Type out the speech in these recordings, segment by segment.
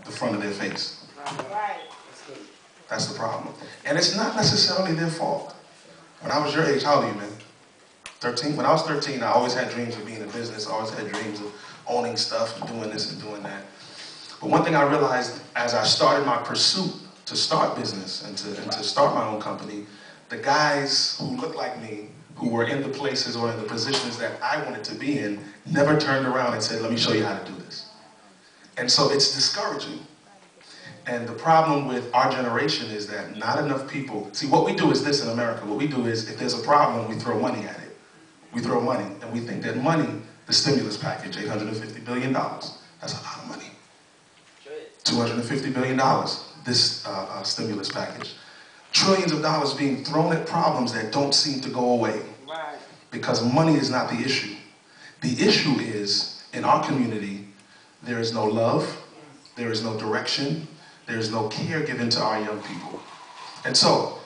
the front of their face. That's the problem. And it's not necessarily their fault. When I was your age, how old are you, man? 13? When I was 13, I always had dreams of being in business. I always had dreams of owning stuff and doing this and doing that. But one thing I realized as I started my pursuit to start business and to start my own company, the guys who looked like me, who were in the places or in the positions that I wanted to be in, never turned around and said, let me show you how to do this. And so it's discouraging. And the problem with our generation is that not enough people, see what we do is this in America, what we do is if there's a problem, we throw money at it. We throw money, and we think that money, the stimulus package, $850 billion, that's a lot of money. $250 billion, this stimulus package. Trillions of dollars being thrown at problems that don't seem to go away. Right. Because money is not the issue. The issue is, in our community, there is no love, there is no direction, there is no care given to our young people. And so,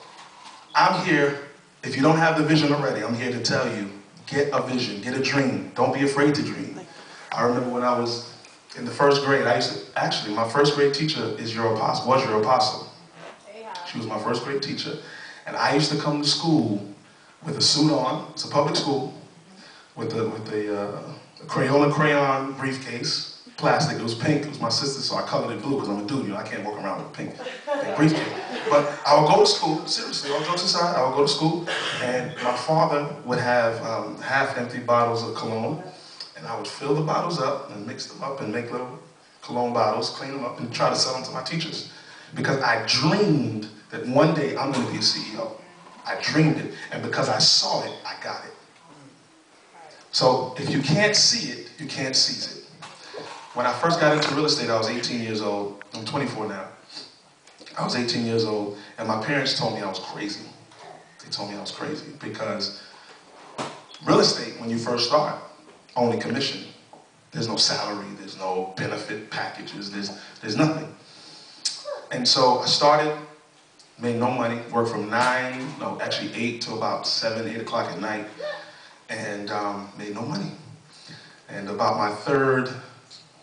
I'm here, if you don't have the vision already, I'm here to tell you, get a vision, get a dream. Don't be afraid to dream. I remember when I was in the first grade, actually, my first grade teacher was your apostle. She was my first grade teacher. And I used to come to school with a suit on, it's a public school, with a Crayola crayon briefcase, plastic, it was pink, it was my sister, so I colored it blue because I'm a dude, I can't walk around with a pink briefcase. But I would go to school, seriously, all jokes aside, I would go to school, and my father would have half-empty bottles of cologne, and I would fill the bottles up and mix them up and make little cologne bottles, clean them up, and try to sell them to my teachers. Because I dreamed that one day I'm going to be a CEO. I dreamed it, and because I saw it, I got it. So if you can't see it, you can't seize it. When I first got into real estate, I was 18 years old. I'm 24 now. I was 18 years old, and my parents told me I was crazy. They told me I was crazy because real estate, when you first start, only commission. There's no salary, there's no benefit packages, there's nothing. And so I started, made no money, worked from 8 to about 7, 8 o'clock at night, and made no money. And about my third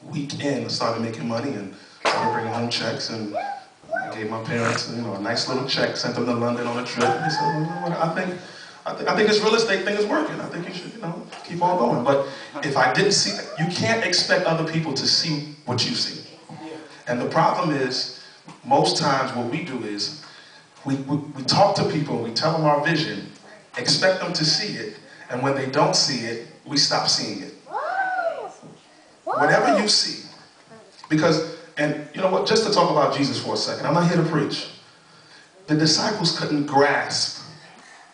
week in, I started making money and started bringing home checks, and I gave my parents, a nice little check, sent them to London on a trip. And they said, well, you know what, I think this real estate thing is working. I think you should, keep on going. But if I didn't see that, you can't expect other people to see what you see. And the problem is, most times what we do is, we talk to people, we tell them our vision, expect them to see it, and when they don't see it, we stop seeing it. Whatever you see. Because, and you know what, just to talk about Jesus for a second, I'm not here to preach. The disciples couldn't grasp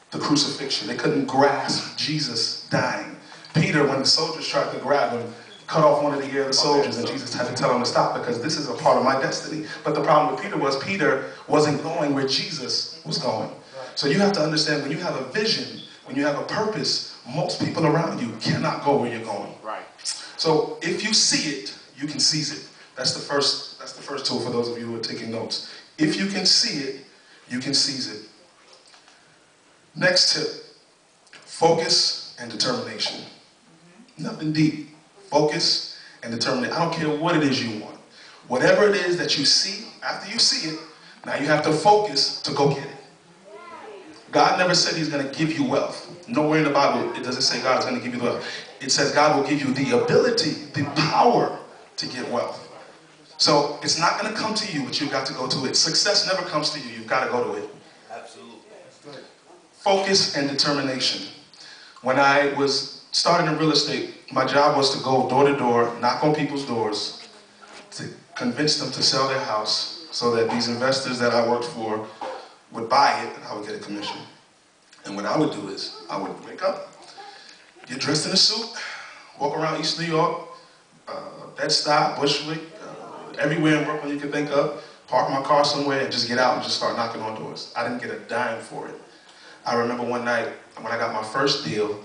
the crucifixion. They couldn't grasp Jesus dying. Peter, when the soldiers tried to grab him, cut off one of the ear of the soldiers, and Jesus had to tell him to stop because this is a part of my destiny. But the problem with Peter wasn't going where Jesus was going. So you have to understand, when you have a vision, when you have a purpose, most people around you cannot go where you're going. Right. So if you see it, you can seize it. That's the first tool for those of you who are taking notes. If you can see it, you can seize it. Next tip, focus and determination. Nothing deep. Focus and determination. I don't care what it is you want. Whatever it is that you see, after you see it, now you have to focus to go get it. God never said he's going to give you wealth. Nowhere in the Bible it doesn't say God is going to give you wealth. It says God will give you the ability, the power to get wealth. So it's not going to come to you, but you've got to go to it. Success never comes to you. You've got to go to it. Absolutely. Focus and determination. When I was starting in real estate, my job was to go door to door, knock on people's doors, to convince them to sell their house so that these investors that I worked for would buy it and I would get a commission. And what I would do is, I would wake up, get dressed in a suit, walk around East New York, Bed-Stuy, Bushwick, everywhere in Brooklyn you could think of, park my car somewhere and just get out and just start knocking on doors. I didn't get a dime for it. I remember one night when I got my first deal,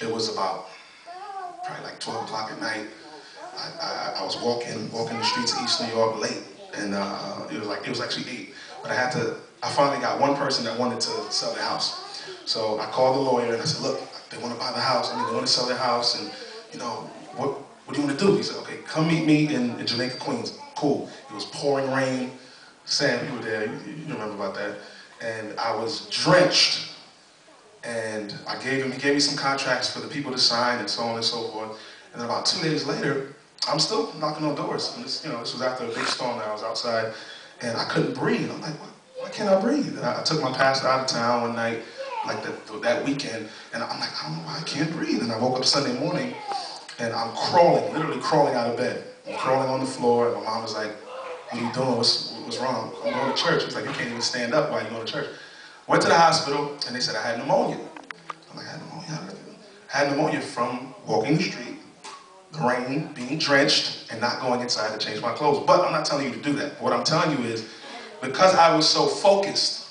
it was about probably like 12 o'clock at night. I was walking the streets of East New York late, and it was actually 8. But I finally got one person that wanted to sell their house. So I called the lawyer and I said, look, they want to buy the house. I mean, they want to sell their house, and what do you want to do? He said, okay, come meet me in Jamaica, Queens. Cool. It was pouring rain. Sam, you were there. You remember about that. And I was drenched. And he gave me some contracts for the people to sign and so on and so forth. And then about 2 days later, I'm still knocking on doors. And this was after a big storm that I was outside, and I couldn't breathe. I'm like, why can't I breathe? And I took my pastor out of town one night, like that weekend, and I'm like, I don't know why I can't breathe. And I woke up Sunday morning, and I'm crawling, literally crawling out of bed. I'm crawling on the floor, and my mom was like, what are you doing? What's wrong? I'm going to church. It's like, you can't even stand up while you're going to church. Went to the hospital, and they said I had pneumonia. I'm like, I had pneumonia? I had pneumonia from walking the street, the rain, being drenched, and not going inside to change my clothes. But I'm not telling you to do that. What I'm telling you is, because I was so focused,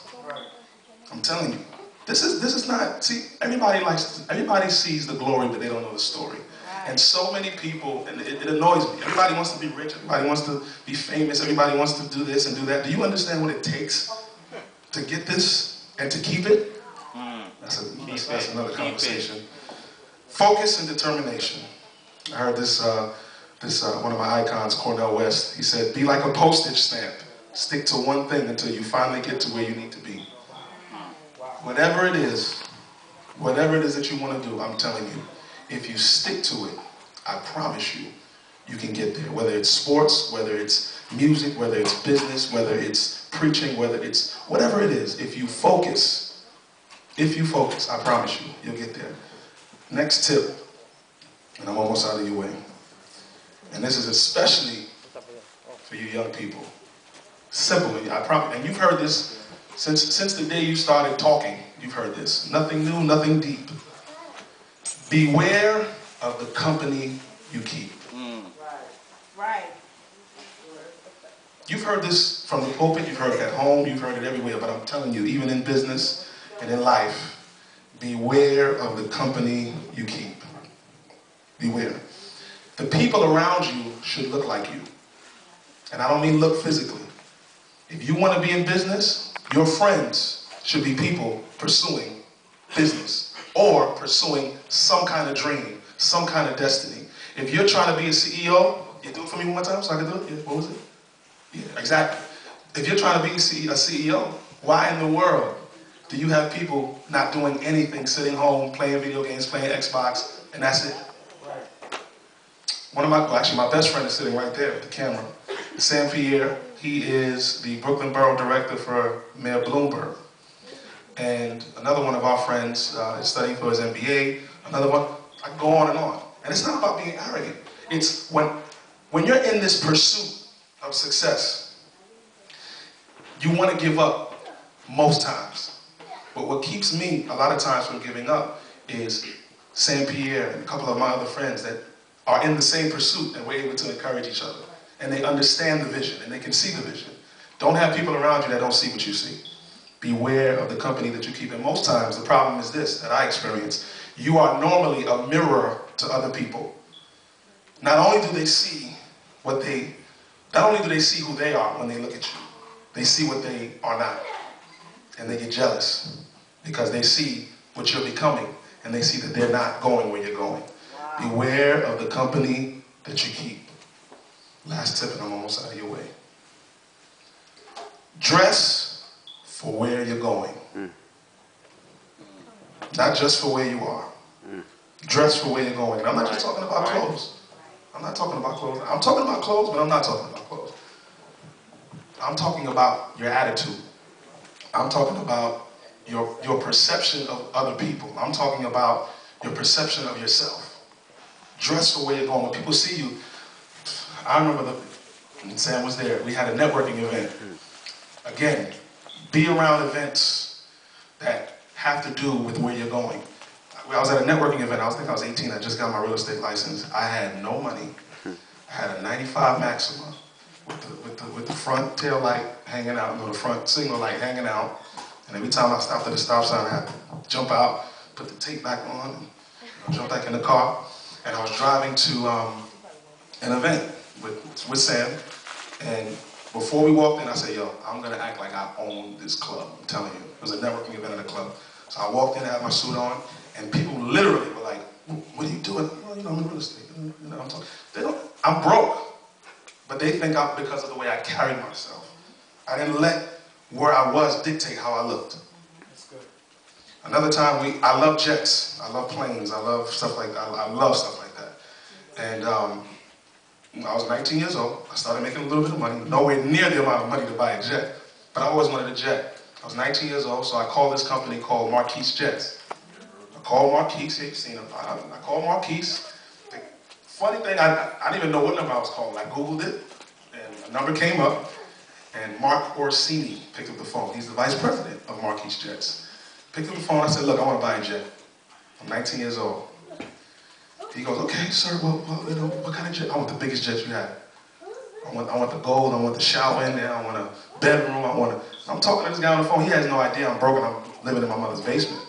I'm telling you, this is not, see, everybody sees the glory, but they don't know the story. And so many people, and it annoys me, everybody wants to be rich, everybody wants to be famous, everybody wants to do this and do that. Do you understand what it takes to get this and to keep it? That's another conversation. Focus and determination. I heard this, one of my icons, Cornel West, he said, be like a postage stamp. Stick to one thing until you finally get to where you need to be. Whatever it is that you want to do, I'm telling you, if you stick to it, I promise you, you can get there. Whether it's sports, whether it's music, whether it's business, whether it's preaching, whether it's whatever it is, if you focus, I promise you, you'll get there. Next tip, and I'm almost out of your way. And this is especially for you young people. Simple, I promise. And you've heard this since the day you started talking. You've heard this. Nothing new, nothing deep. Beware of the company you keep. Right. You've heard this from the pulpit, you've heard it at home, you've heard it everywhere, but I'm telling you, even in business and in life, beware of the company you keep. Beware. The people around you should look like you. And I don't mean look physically. If you want to be in business, your friends should be people pursuing business or pursuing some kind of dream, some kind of destiny. If you're trying to be a CEO, you do it for me one more time so I can do it? Yeah, what was it? Yeah, exactly. If you're trying to be a CEO, why in the world do you have people not doing anything, sitting home, playing video games, playing Xbox, and that's it? My best friend is sitting right there with the camera. Sam Pierre, he is the Brooklyn Borough Director for Mayor Bloomberg. And another one of our friends is studying for his MBA. Another one, I can go on and on. And it's not about being arrogant. It's when you're in this pursuit of success, you want to give up most times. But what keeps me a lot of times from giving up is Saint Pierre and a couple of my other friends that are in the same pursuit, and we're able to encourage each other. And they understand the vision, and they can see the vision. Don't have people around you that don't see what you see. Beware of the company that you keep. And most times, the problem is this, that I experience. You are normally a mirror to other people. Not only do they see who they are when they look at you, they see what they are not. And they get jealous because they see what you're becoming, and they see that they're not going where you're going. Wow. Beware of the company that you keep. Last tip, and I'm almost out of your way. Dress for where you're going. Not just for where you are. Dress for where you're going. And I'm not just talking about clothes. I'm not talking about clothes. I'm talking about clothes, but I'm not talking about clothes. I'm talking about your attitude. I'm talking about your perception of other people. I'm talking about your perception of yourself. Dress for where you're going. When people see you, I remember Sam was there. We had a networking event. Again, be around events that have to do with where you're going. I was at a networking event. I think I was 18. I just got my real estate license. I had no money. I had a 95 Maxima with the front tail light hanging out, the front signal light hanging out. And every time I stopped at a stop sign, I had to jump out, put the tape back on, and jump back in the car. And I was driving to an event with Sam. And before we walked in, I said, yo, I'm going to act like I own this club. I'm telling you. It was a networking event at a club. So I walked in, I had my suit on, and people literally were like, what what are you doing? Well, I'm in real estate. I'm broke. But they think because of the way I carried myself. I didn't let where I was dictate how I looked. That's good. Another time, I love jets. I love planes. I love stuff like that. I love stuff like that. And I was 19 years old. I started making a little bit of money. Nowhere near the amount of money to buy a jet. But I always wanted a jet. I was 19 years old, so I called this company called Marquise Jets. I called Marquise. You've seen them. I called Marquise. The funny thing, I didn't even know what number I was calling. I Googled it, and a number came up, and Mark Orsini picked up the phone. He's the vice president of Marquise Jets. Picked up the phone. I said, look, I want to buy a jet. I'm 19 years old. He goes, okay, sir, well, what kind of jet? I want the biggest jet you have. I want the gold, I want the shower in there, I want a bedroom, I'm talking to this guy on the phone, he has no idea I'm broke and I'm living in my mother's basement.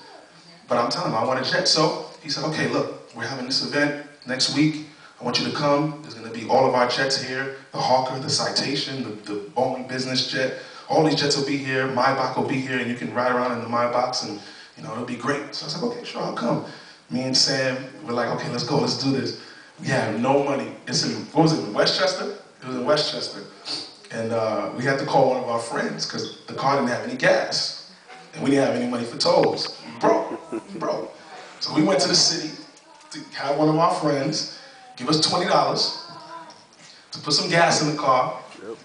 But I'm telling him I want a jet. So he said, okay, look, we're having this event next week. I want you to come. There's going to be all of our jets here. The Hawker, the Citation, the Boeing business jet. All these jets will be here. Maybach will be here, and you can ride around in the Maybachs, and it'll be great. So I said, okay, sure, I'll come. Me and Sam, we're like, okay, let's go, let's do this. We have no money. It's in, what was it, in Westchester? It was in Westchester. And we had to call one of our friends because the car didn't have any gas. And we didn't have any money for tolls. Bro. So we went to the city to have one of our friends give us $20 to put some gas in the car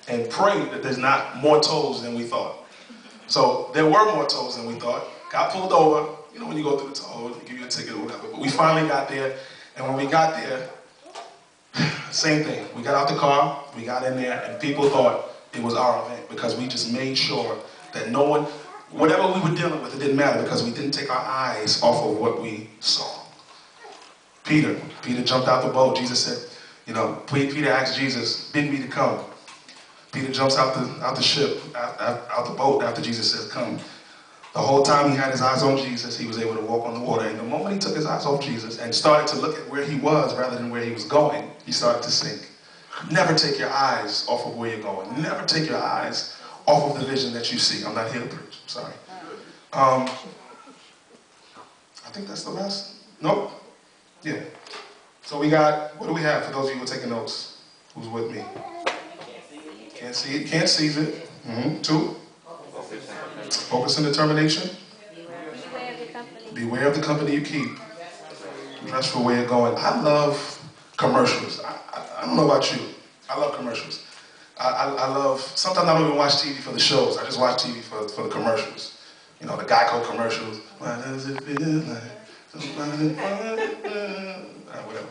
and pray that there's not more tolls than we thought. So there were more tolls than we thought. Got pulled over. When you go through the toll, they give you a ticket or whatever. But we finally got there, and when we got there, same thing. We got out the car, we got in there, and people thought it was our event because we just made sure that no one, whatever we were dealing with, it didn't matter because we didn't take our eyes off of what we saw. Peter jumped out the boat. Jesus said, Peter asked Jesus, bid me to come. Peter jumps out the ship, out the boat after Jesus says, come. The whole time he had his eyes on Jesus, he was able to walk on the water. And the moment he took his eyes off Jesus and started to look at where he was rather than where he was going, he started to sink. Never take your eyes off of where you're going. Never take your eyes off of the vision that you see. I'm not here to preach. Sorry. I think that's the last. Nope. Yeah. So we got, what do we have for those of you who are taking notes? Who's with me? Can't see it. Can't seize it. 2. Focus and determination. Beware of the company you keep. Dress for where you're going. I love commercials. I don't know about you. I love commercials. I love, sometimes I don't even watch TV for the shows. I just watch TV for the commercials. The Geico commercials. Why does it feel like somebody whatever.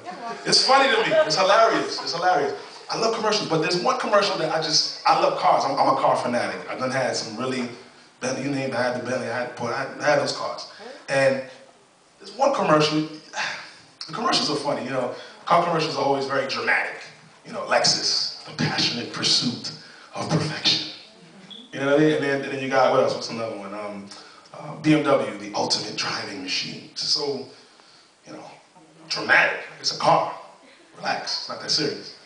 It's funny to me. It's hilarious. It's hilarious. I love commercials, but there's one commercial that I love cars. I'm a car fanatic. I've done had some really, Bentley, you name it, I had the Bentley, I had those cars. And there's one commercial, the commercials are funny, car commercials are always very dramatic. Lexus, the passionate pursuit of perfection. You know what I mean? And then you got, what else, what's another one? BMW, the ultimate driving machine. It's so, dramatic. It's a car. Relax, it's not that serious.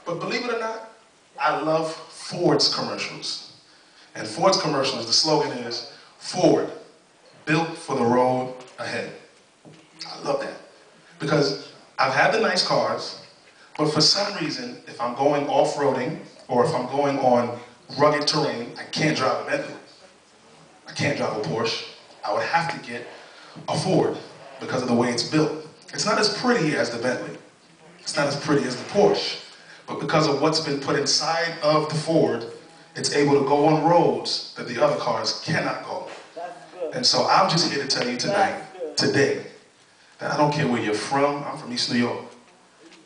But believe it or not, I love Ford's commercials. And Ford's commercials, the slogan is, Ford, built for the road ahead. I love that. Because I've had the nice cars, but for some reason, if I'm going off-roading, or if I'm going on rugged terrain, I can't drive a Bentley. I can't drive a Porsche. I would have to get a Ford because of the way it's built. It's not as pretty as the Bentley. It's not as pretty as the Porsche. But because of what's been put inside of the Ford, it's able to go on roads that the other cars cannot go. And so I'm just here to tell you today, that I don't care where you're from. I'm from East New York.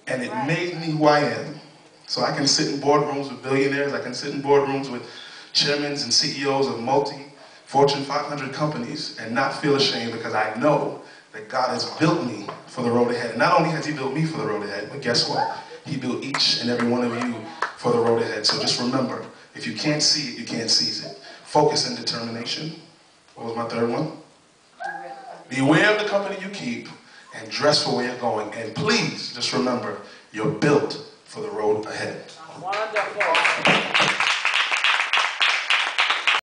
And it made me who I am. So I can sit in boardrooms with billionaires. I can sit in boardrooms with chairmen and CEOs of Fortune 500 companies and not feel ashamed because I know that God has built me for the road ahead. And not only has he built me for the road ahead, but guess what? He built each and every one of you for the road ahead. So just remember, if you can't see it, you can't seize it. Focus and determination. What was my third one? Beware of the company you keep and dress for where you're going. And please just remember, you're built for the road ahead. Wonderful.